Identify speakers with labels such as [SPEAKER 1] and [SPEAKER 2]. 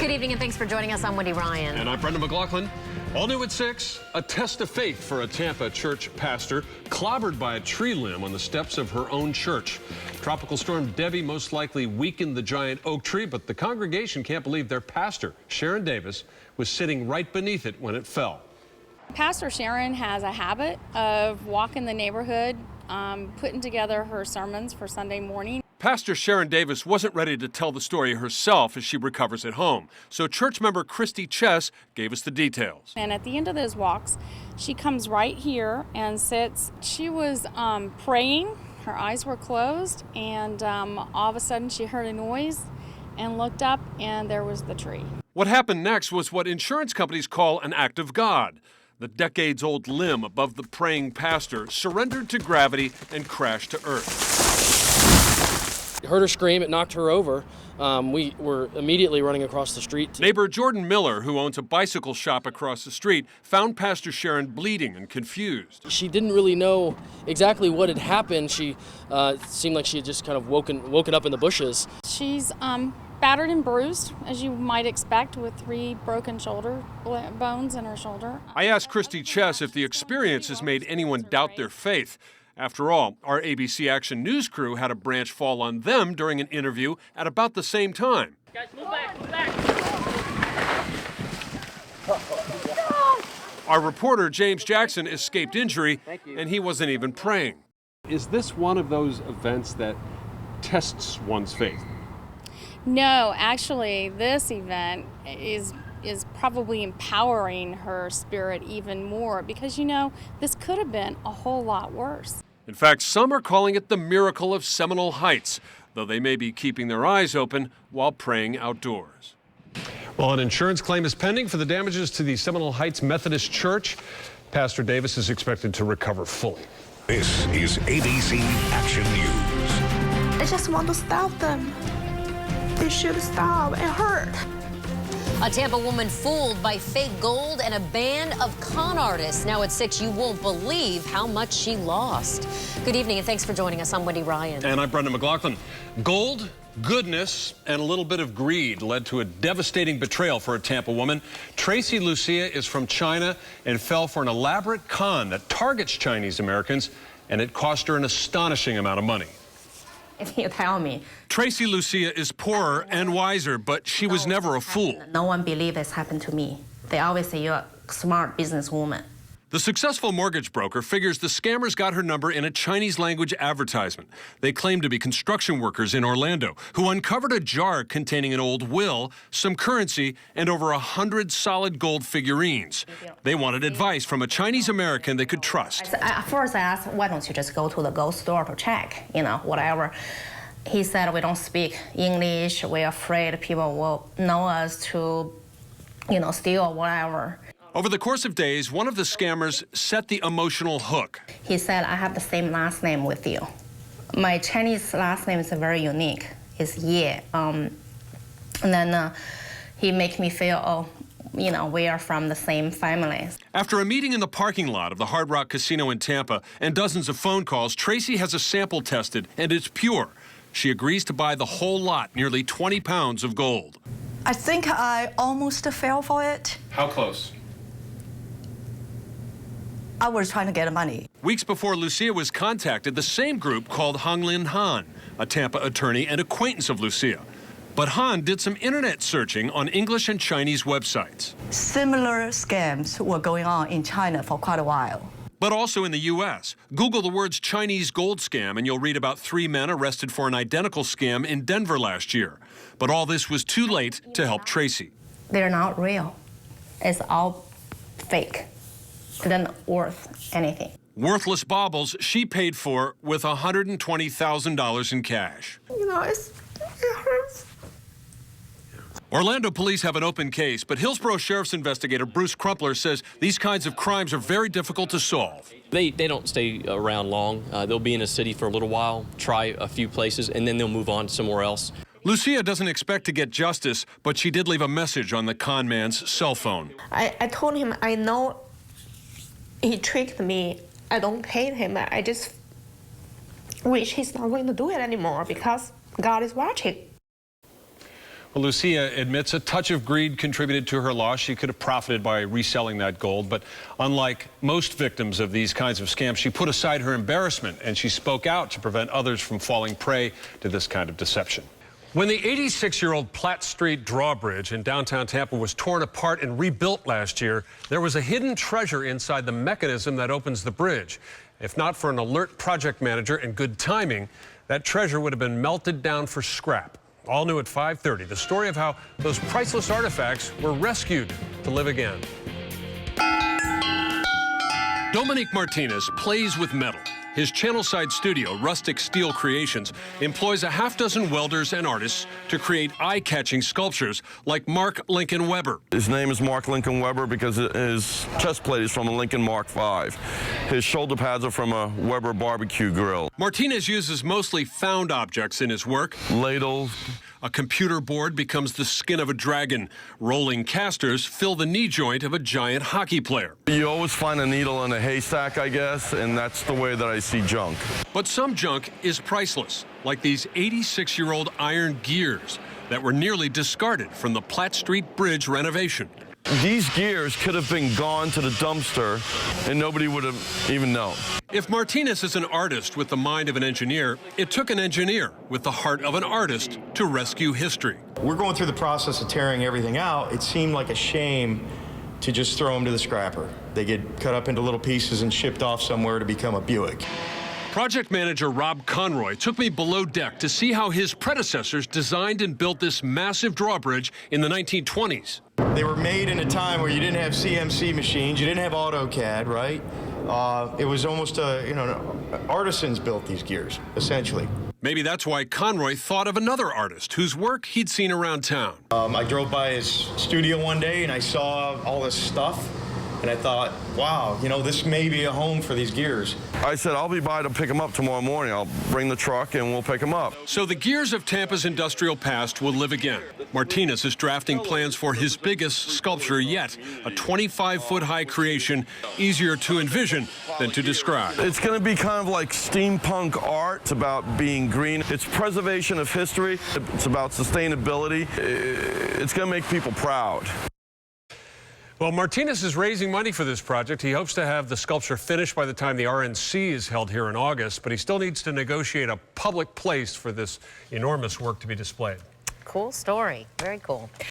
[SPEAKER 1] Good evening and thanks for joining us. I'm Wendy Ryan.
[SPEAKER 2] And I'm Mclaughlin. All new at 6, a test of faith for a Tampa church pastor clobbered by a tree limb on the steps of her own church. Tropical storm Debbie most likely weakened the giant oak tree, but the congregation can't believe their pastor, Sharon Davis, was sitting right beneath it when it fell.
[SPEAKER 3] Pastor Sharon has a habit of walking the neighborhood, putting together her sermons for Sunday morning.
[SPEAKER 2] Pastor Sharon Davis wasn't ready to tell the story herself as she recovers at home, so church member Christy Chess gave us the details.
[SPEAKER 3] And at the end of those walks, she comes right here and sits. She was praying, her eyes were closed, and all of a sudden she heard a noise and looked up, and there was the tree.
[SPEAKER 2] What happened next was what insurance companies call an act of God. The decades-old limb above the praying pastor surrendered to gravity and crashed to earth.
[SPEAKER 4] Heard her scream, it knocked her over. We were immediately running across the street.
[SPEAKER 2] Neighbor Jordan Miller, who owns a bicycle shop across the street, found Pastor Sharon bleeding and confused.
[SPEAKER 4] She didn't really know exactly what had happened. She seemed like she had just kind of woken up in the bushes.
[SPEAKER 3] She's battered and bruised, as you might expect, with 3 broken shoulder bones in her shoulder.
[SPEAKER 2] I asked Christy Chess if the experience has made anyone doubt their faith. After all, our ABC Action News crew had a branch fall on them during an interview at about the same time.
[SPEAKER 5] Guys, move back, move back.
[SPEAKER 2] Our reporter, James Jackson, escaped injury, and he wasn't even praying. Is this one of those events that tests one's faith?
[SPEAKER 3] No, actually, this event is probably empowering her spirit even more because, you know, this could have been a whole lot worse.
[SPEAKER 2] In fact, some are calling it the miracle of Seminole Heights, though they may be keeping their eyes open while praying outdoors. Well, an insurance claim is pending for the damages to the Seminole Heights Methodist Church. Pastor Davis is expected to recover fully.
[SPEAKER 6] This is ABC Action News.
[SPEAKER 7] I just want to stop them. They should stop. It hurt.
[SPEAKER 1] A Tampa woman fooled by fake gold and a band of con artists. Now at 6, you won't believe how much she lost. Good evening and thanks for joining us. I'm Wendy Ryan.
[SPEAKER 2] And I'm Mclaughlin. Gold, goodness, and a little bit of greed led to a devastating betrayal for a Tampa woman. Tracy Lucia is from China and fell for an elaborate con that targets Chinese Americans, and it cost her an astonishing amount of money.
[SPEAKER 8] If you tell me.
[SPEAKER 2] Tracy Lucia is poorer and wiser, but she was never a fool.
[SPEAKER 8] No one believes this happened to me. They always say you're a smart businesswoman.
[SPEAKER 2] The successful mortgage broker figures the scammers got her number in a Chinese language advertisement. They claimed to be construction workers in Orlando who uncovered a jar containing an old will, some currency, and over 100 solid gold figurines. They wanted advice from a Chinese American they could trust.
[SPEAKER 8] At first I asked, why don't you just go to the gold store to check, whatever. He said, we don't speak English, we're afraid people will know us to, steal or whatever.
[SPEAKER 2] Over the course of days, one of the scammers set the emotional hook.
[SPEAKER 8] He said, I have the same last name with you. My Chinese last name is very unique. It's Ye. And then he made me feel, we are from the same family.
[SPEAKER 2] After a meeting in the parking lot of the Hard Rock Casino in Tampa and dozens of phone calls, Tracy has a sample tested, and it's pure. She agrees to buy the whole lot, nearly 20 pounds of gold.
[SPEAKER 7] I think I almost fell for it.
[SPEAKER 2] How close?
[SPEAKER 7] I was trying to get money.
[SPEAKER 2] Weeks before Lucia was contacted, the same group called Honglin Han, a Tampa attorney and acquaintance of Lucia. But Han did some internet searching on English and Chinese websites.
[SPEAKER 7] Similar scams were going on in China for quite a while.
[SPEAKER 2] But also in the U.S. Google the words Chinese gold scam and you'll read about 3 men arrested for an identical scam in Denver last year. But all this was too late to help Tracy.
[SPEAKER 8] They're not real. It's all fake. It doesn't worth anything.
[SPEAKER 2] Worthless baubles she paid for with $120,000 in cash.
[SPEAKER 7] It hurts.
[SPEAKER 2] Orlando police have an open case, but Hillsborough Sheriff's investigator Bruce Crumpler says these kinds of crimes are very difficult to solve.
[SPEAKER 9] They don't stay around long. They'll be in a city for a little while, try a few places, and then they'll move on somewhere else.
[SPEAKER 2] Lucia doesn't expect to get justice, but she did leave a message on the con man's cell phone.
[SPEAKER 10] I told him I know he tricked me. I don't hate him. I just wish he's not going to do it anymore because God is watching.
[SPEAKER 2] Well, Lucia admits a touch of greed contributed to her loss. She could have profited by reselling that gold, but unlike most victims of these kinds of scams, she put aside her embarrassment and she spoke out to prevent others from falling prey to this kind of deception. When the 86-year-old Platt Street drawbridge in downtown Tampa was torn apart and rebuilt last year, there was a hidden treasure inside the mechanism that opens the bridge. If not for an alert project manager and good timing, that treasure would have been melted down for scrap. All new at 5:30, the story of how those priceless artifacts were rescued to live again. Dominique Martinez plays with metal. His channel-side studio, Rustic Steel Creations, employs a half-dozen welders and artists to create eye-catching sculptures like Mark Lincoln Weber.
[SPEAKER 5] His name is Mark Lincoln Weber because his chest plate is from a Lincoln Mark V. His shoulder pads are from a Weber barbecue grill.
[SPEAKER 2] Martinez uses mostly found objects in his work.
[SPEAKER 5] Ladles.
[SPEAKER 2] A computer board becomes the skin of a dragon. Rolling casters fill the knee joint of a giant hockey player.
[SPEAKER 5] You always find a needle in a haystack, I guess, and that's the way that I see junk.
[SPEAKER 2] But some junk is priceless, like these 86-year-old iron gears that were nearly discarded from the Platt Street Bridge renovation.
[SPEAKER 5] These gears could have been gone to the dumpster, and nobody would have even known.
[SPEAKER 2] If Martinez is an artist with the mind of an engineer, it took an engineer with the heart of an artist to rescue history.
[SPEAKER 11] We're going through the process of tearing everything out. It seemed like a shame to just throw them to the scrapper. They get cut up into little pieces and shipped off somewhere to become a Buick.
[SPEAKER 2] Project manager Rob Conroy took me below deck to see how his predecessors designed and built this massive drawbridge in the 1920s.
[SPEAKER 11] They were made in a time where you didn't have CNC machines, you didn't have AutoCAD, right? It was almost artisans built these gears, essentially.
[SPEAKER 2] Maybe that's why Conroy thought of another artist whose work he'd seen around town.
[SPEAKER 11] I drove by his studio one day and I saw all this stuff. And I thought, wow, this may be a home for these gears.
[SPEAKER 5] I said, I'll be by to pick them up tomorrow morning. I'll bring the truck and we'll pick them up.
[SPEAKER 2] So the gears of Tampa's industrial past will live again. Martinez is drafting plans for his biggest sculpture yet, a 25-foot-high creation, easier to envision than to describe.
[SPEAKER 5] It's going to be kind of like steampunk art. It's about being green. It's preservation of history. It's about sustainability. It's going to make people proud.
[SPEAKER 2] Well, Martinez is raising money for this project. He hopes to have the sculpture finished by the time the RNC is held here in August, but he still needs to negotiate a public place for this enormous work to be displayed.
[SPEAKER 1] Cool story. Very cool.